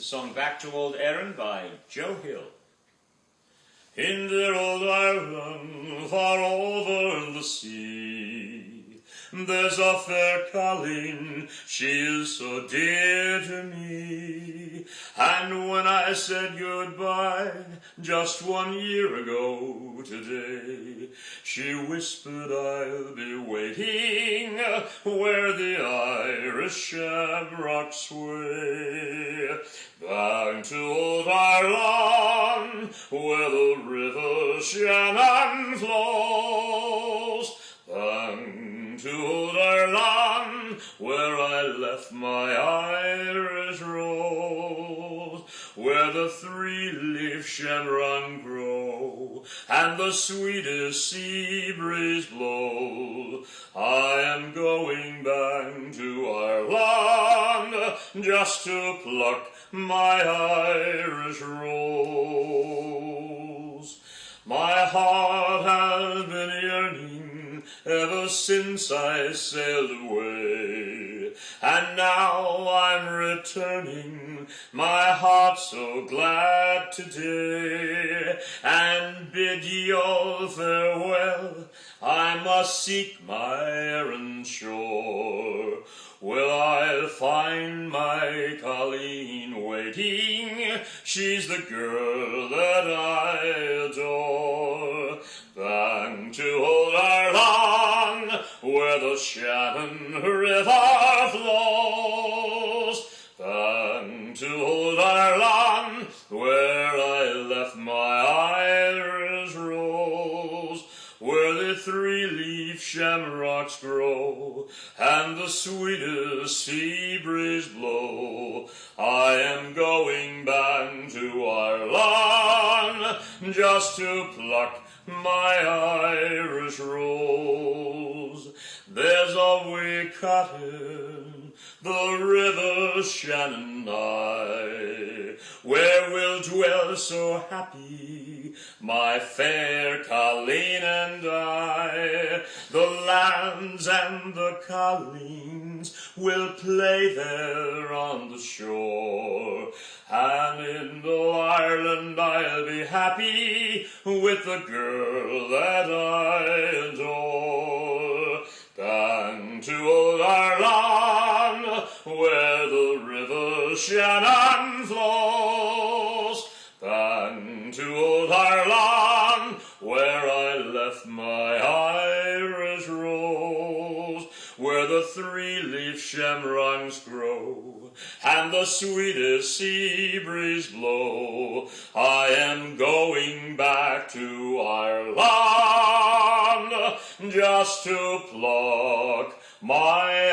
the song Back to Old Erin by Joe Hill. In dear old Ireland, far over the sea, there's a fair Colleen, she is so dear to me. And when I said goodbye, just 1 year ago today, she whispered I'll be waiting where the Irish shamrocks sway. Back to old Ireland, where the river Shannon flows. Back to old Ireland, where I left my Irish rose, where the three-leaf shamrock grow, and the sweetest sea breeze blow. I am going back to Ireland, just to pluck my Irish rose. My heart has been yearning ever since I sailed away, and now I'm returning, my heart so glad today, and bid ye all farewell, I must seek my Erin shore, where I'll find my Colleen waiting, she's the girl that I adore. Back to old Ireland, where the Shannon River flows. Back to old Ireland, where I left my Irish rose, where the three-leaf shamrocks grow, and the sweetest sea breeze blow. I am going back to Ireland, just to pluck my Irish rose. There's a wee cottage, the river Shannon nigh, where we'll dwell so happy, my fair Colleen and I. The lambs and the colleens will play there on the shore, and in Ireland I'll be happy with the girl that I adore. Back to old Ireland, where the river Shannon flows. Back to old Ireland, where I left my Irish rose, where the three-leaf shamrocks grow, and the sweetest sea breeze blow. I am going back to Ireland, just to pluck my